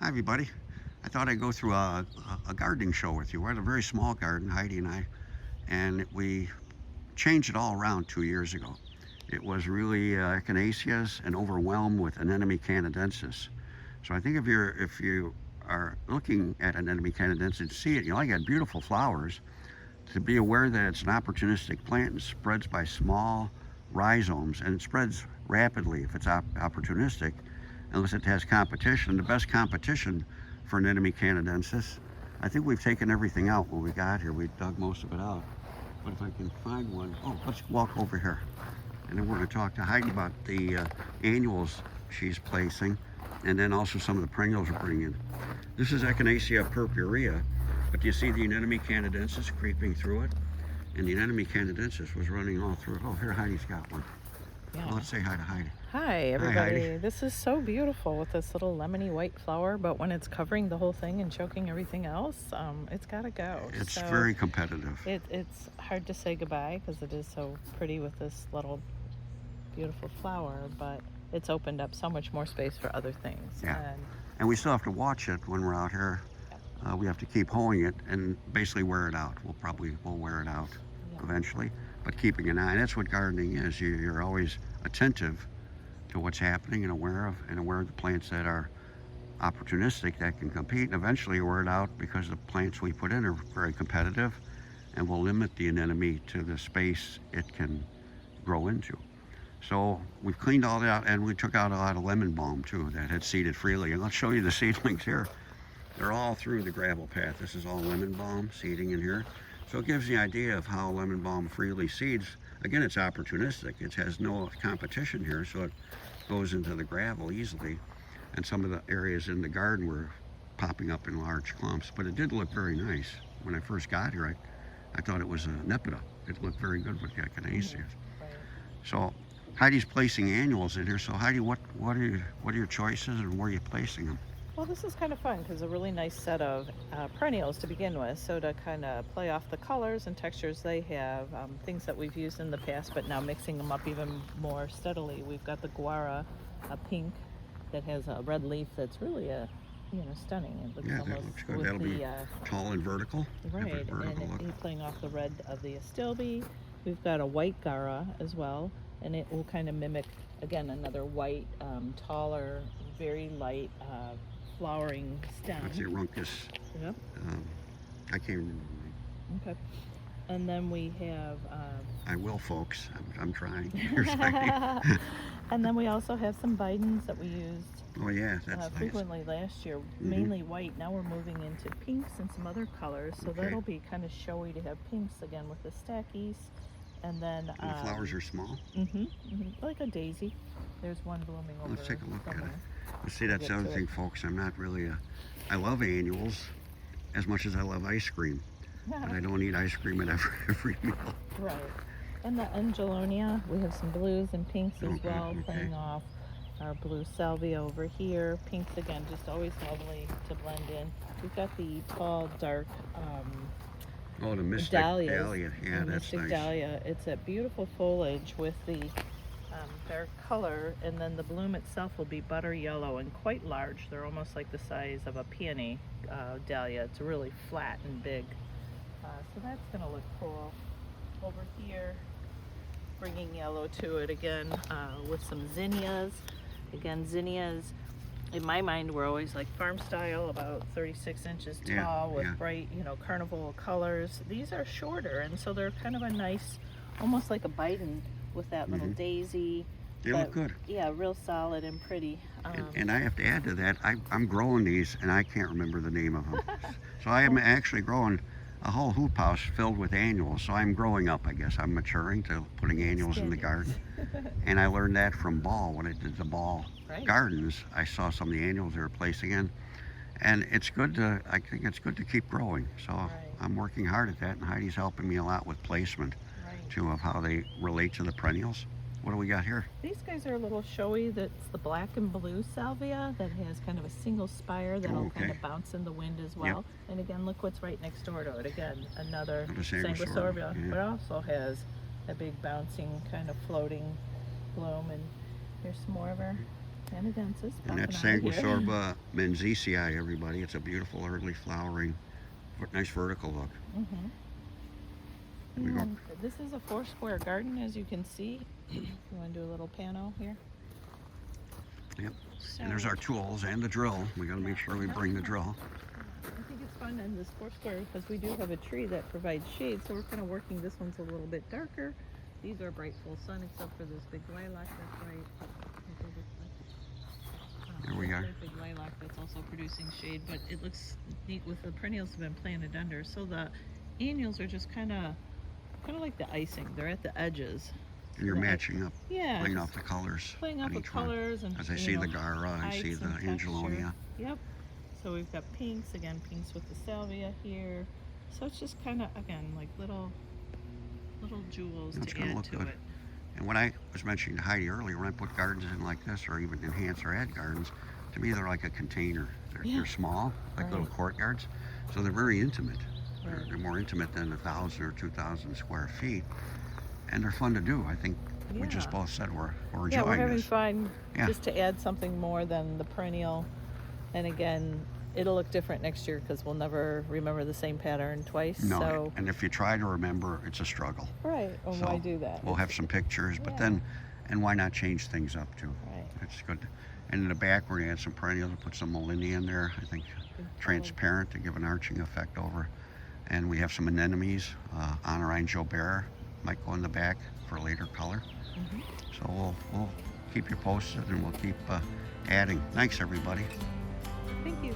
Hi, everybody. I thought I'd go through a gardening show with you. We're at a very small garden, Heidi and I, and we changed it all around 2 years ago. It was really echinaceas and overwhelmed with anemone canadensis. So I think if you are looking at anemone canadensis, see it, I got beautiful flowers. To be aware that it's an opportunistic plant and spreads by small rhizomes, and it spreads rapidly if it's opportunistic, unless it has competition. The best competition for an enemy canadensis, I think we've taken everything out when we got here. We dug most of it out. But if I can find one, let's walk over here. And then we're going to talk to Heidi about the annuals she's placing, and then also some of the perennials we're bringing in. This is Echinacea purpurea, but you see the anemone canadensis creeping through it? And the anemone canadensis was running all through it. Oh, here Heidi's got one. Yeah. Well, let's say hi to Heidi. Hi, everybody. Hi, Heidi. This is so beautiful with this little lemony white flower, but when it's covering the whole thing and choking everything else, it's got to go. It's very competitive. It's hard to say goodbye because it is so pretty with this little beautiful flower, but it's opened up so much more space for other things. Yeah. And we still have to watch it when we're out here. We have to keep hoeing it and basically wear it out. We'll wear it out eventually, but keeping an eye. And that's what gardening is. You're always attentive to what's happening and aware of the plants that are opportunistic that can compete. And eventually wear it out because the plants we put in are very competitive, and will limit the anemone to the space it can grow into. So we've cleaned all that out, and we took out a lot of lemon balm too that had seeded freely. And let's show you the seedlings here. They're all through the gravel path. This is all lemon balm seeding in here. So it gives the idea of how lemon balm freely seeds. Again, it's opportunistic. It has no competition here, so it goes into the gravel easily. And some of the areas in the garden were popping up in large clumps, but it did look very nice. When I first got here, I thought it was a nepeta. It looked very good with the echinaceas. Right. So Heidi's placing annuals in here. So Heidi, what are your choices, and where are you placing them? Well, this is kind of fun because a really nice set of perennials to begin with. So to kind of play off the colors and textures they have, things that we've used in the past, but now mixing them up even more steadily. We've got the guara, a pink that has a red leaf that's really stunning. It looks that looks good. That'll be tall and vertical. Right, and playing off the red of the astilbe. We've got a white gara as well, and it will kind of mimic, again, another white, taller, very light flowering stem. That's the Runcus. Yep. I can't remember the name. Okay. And then we have... I will, folks. I'm trying. And then we also have some Bidens that we used Oh, yeah, that's frequently last year, mainly white. Now we're moving into pinks and some other colors, so that'll be kind of showy to have pinks again with the stackies. And then... And the flowers are small? Like a daisy. There's one blooming over. Let's take a look somewhere. at it. See, that's the other thing, folks. I'm not really I love annuals as much as I love ice cream, but I don't eat ice cream at every meal. Right. And the Angelonia, we have some blues and pinks as well, playing off our blue salvia over here. Pinks again, just always lovely to blend in. We've got the tall, dark the mystic dahlia. Yeah, that's mystic nice. Dahlia. It's a beautiful foliage with the dark color, and then the bloom itself will be butter yellow and quite large. They're almost like the size of a peony dahlia. It's really flat and big. So that's going to look cool. Over here, bringing yellow to it again with some zinnias. Again, zinnias, in my mind, were always like farm style, about 36 inches tall with bright, carnival colors. These are shorter, and so they're kind of a nice, almost like a Biden with that little daisy. They look good. Yeah, real solid and pretty. And I have to add to that, I'm growing these, and I can't remember the name of them. So I am actually growing a whole hoop house filled with annuals. So I'm growing up, I guess. I'm maturing to putting annuals in the garden. And I learned that from Ball. When I did the Ball gardens, I saw some of the annuals they were placing in. And I think it's good to keep growing. So I'm working hard at that, and Heidi's helping me a lot with placement too, of how they relate to the perennials. What do we got here? These guys are a little showy. That's the black and blue salvia that has kind of a single spire that'll kind of bounce in the wind as well. And again, look what's right next door to it. Again, another sanguisorbia, but also has a big bouncing kind of floating bloom. And here's some more of her Canadensis. And that's popping out here. Sanguisorba menzicii, everybody. It's a beautiful early flowering, nice vertical look. Mm-hmm. We go- And this is a 4-square garden, as you can see. You want to do a little pano here? Yep. So, And there's our tools and the drill. We got to make sure we bring the drill. I think it's fun in this 4-square because we do have a tree that provides shade, so we're kind of working. This one's a little bit darker. These are bright full sun, except for this big lilac that's right. There we go. There's a big lilac that's also producing shade, but it looks neat with the perennials have been planted under. So the annuals are just kind of like the icing. They're at the edges. And you're So that- matching up, Yeah, playing just off the colors. playing on up with each one. colors and As I you see know, the Gara, I see heights the and texture. Angelonia. Yep. So we've got pinks again, pinks with the salvia here. So it's just kind of again like little jewels It's to gonna add look to good. it. And when I was mentioning to Heidi earlier, when I put gardens in like this, or even enhance or add gardens, to me they're like a container. Yeah. They're small, like little Right. courtyards, so they're very intimate. Right. They're more intimate than 1,000 or 2,000 square feet, and they're fun to do. I think we just Yeah. both said we're Yeah, enjoying we're having this. fun Yeah. just to add something more than the perennial. And again, it'll look different next year because we'll never remember the same pattern twice. No, So and if you try to remember, it's a struggle. right, and So why do that? We'll have some pictures, but Yeah. then, and why not change things up too? Right. It's good. And in the back, we're gonna add some perennials. We'll put some Molinia in there. I think transparent to give an arching effect over. And we have some anemones. Honorine Jobert might go in the back for later color. Mhm. So we'll keep you posted, and we'll keep adding. Thanks, everybody. Thank you.